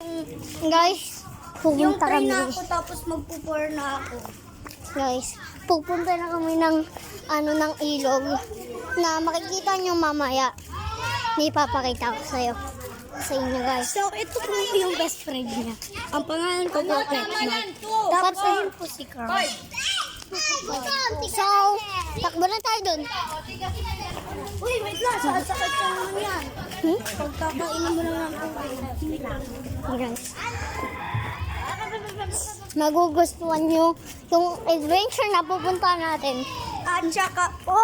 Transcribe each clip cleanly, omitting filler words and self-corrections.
Guys, Yung pupunta try kami. na ako tapos magpupur na ako. Guys, pupunta na kami ng ng ilog na makikita nyo mamaya. Ipapakita ko sa inyo guys. So, ito po yung best friend niya. Ang pangalan ko po, Petma. Tapos, ayun po si Carl. So, takbo na tayo dun. Uy, wait lang. Sasakit ka naman yan. Pagkakainan mo naman ako. Guys, magugustuhan nyo yung adventure na pupunta natin. At saka po,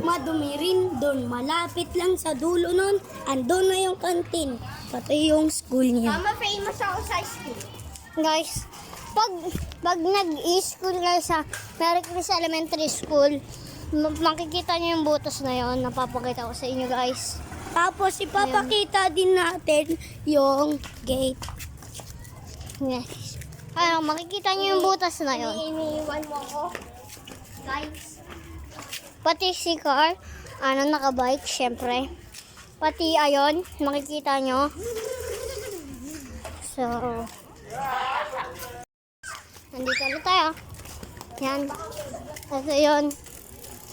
madumi rin doon. Malapit lang sa dulo nun. Andun na yung kantin. Pati yung school niya. Mama, famous ako sa school. Guys, pag nag-e-school kayo sa Mary Chris Elementary School, makikita nyo yung butas na yon. Napapakita ko sa inyo guys. Tapos, ipapakita din natin yung gate. Yes. Makikita nyo yung butas na yon. Iniiwan mo ako. Guys. Pati si Car, nakabike, syempre. Pati ayon, makikita nyo. So, nandito na tayo. Yan. Ito yun.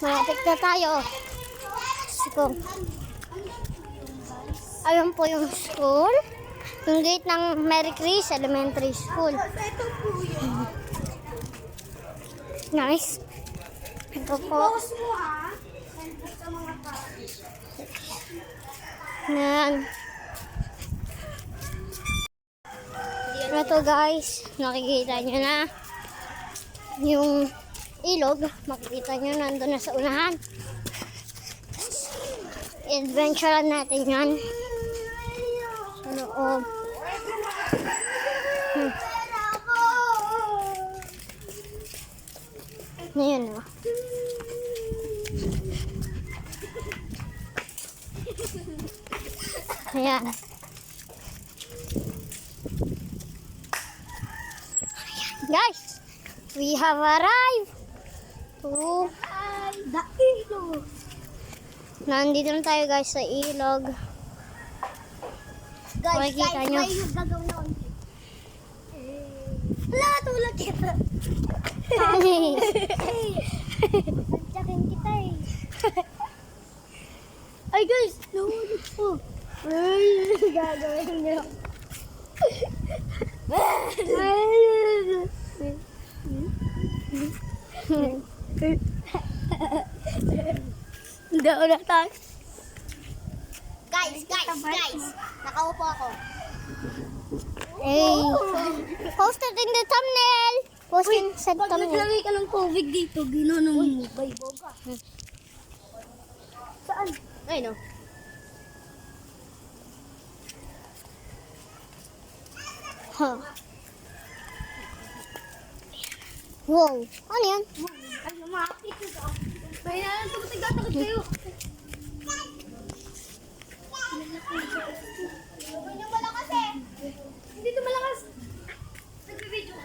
Malapit na tayo. So, ayun po yung school. Yung gate ng Mary Chris Elementary School. Nice. Ito po. Yan. Ito guys, nakikita nyo na yung ilog. Makikita nyo nandun na sa unahan. Adventure natin yan. Sa loob. Ngayon o. Ayan. Guys, we have arrived to The ilog. nandito na tayo guys sa ilog. Makikita nyo. May gagawin na konti. Wala, tulad kita. Tsakin kita eh. Ay guys, nahulog po. Ay, gagawin niyo. Hindi ako natas. Guys, nakaupo ako. Hey, posted in the thumbnail. Posted sa Pag thumbnail. naglagay ka ng tubig dito, ginanon mo. Bay, boga. Saan? Ay no. Huh. Wow, ano yan? Ay, lumakit ka. May nalang takot kayo. Hindi malakas eh. Hindi ito malakas. Nagbe-video.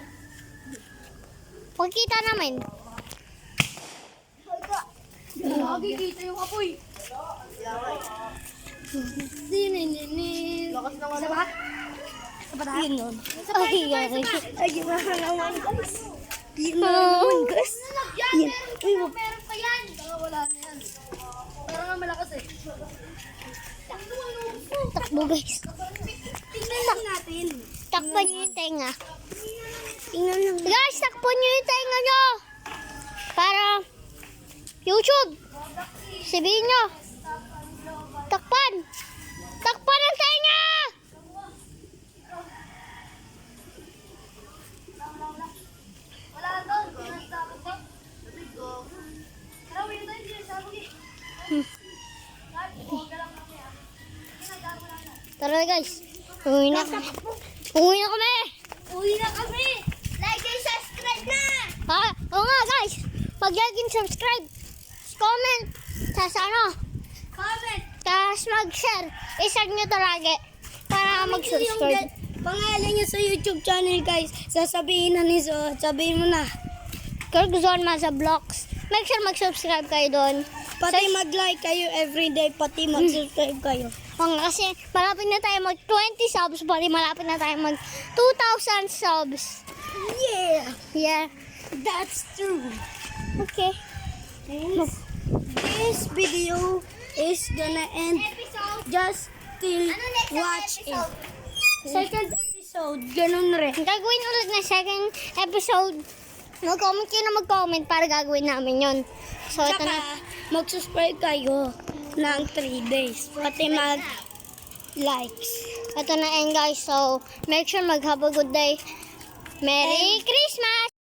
Pagkita namin. Nakikita yung apoy. Lakas naman. Sa bahat? Sa bahat? Yun nun. Ay, ay. Ay, gimana naman guys. Gimana naman guys. Yan. Uy, meron pa yan. Wala na yan. Pero nga malakas eh. Takbo guys. Tingnan lang natin. Takpan nyo yung tenga. Tingnan lang. Guys, takpan nyo yung tenga nyo. Para YouTube. Sabihin nyo. Takpan. Takpan ang tenga. Wala doon. Karawin doon. Sabog eh. Tara guys. Uwi na kami. Uwi na kami. Uwi na kami. Like and subscribe na. Oo nga guys. Pag-like and subscribe. Comment. Comment. Tapos mag-share. Isag nyo to lagi. Para mag-subscribe. Pangalan niyo sa YouTube channel guys. Sasabihin na ni So. Sabihin mo na. Kung gusto naman sa vlogs, make sure mag-subscribe kayo doon. Pati mag-like kayo everyday. Pati mag-subscribe kayo. Kasi malapit na tayo mag 20 subs, bali malapit na tayo mag 2,000 subs. Yeah, Yeah. that's true. Okay. This video is gonna end just till watch it. Second episode, ganun rin. Gagawin ulit na second episode. Mag-comment kayo na mag-comment para gagawin namin yon. So, ito Tsaka, na. mag-subscribe kayo ng 3 days. Pati mag-likes. Ito na end guys. So, make sure mag-have a good day. Merry Christmas!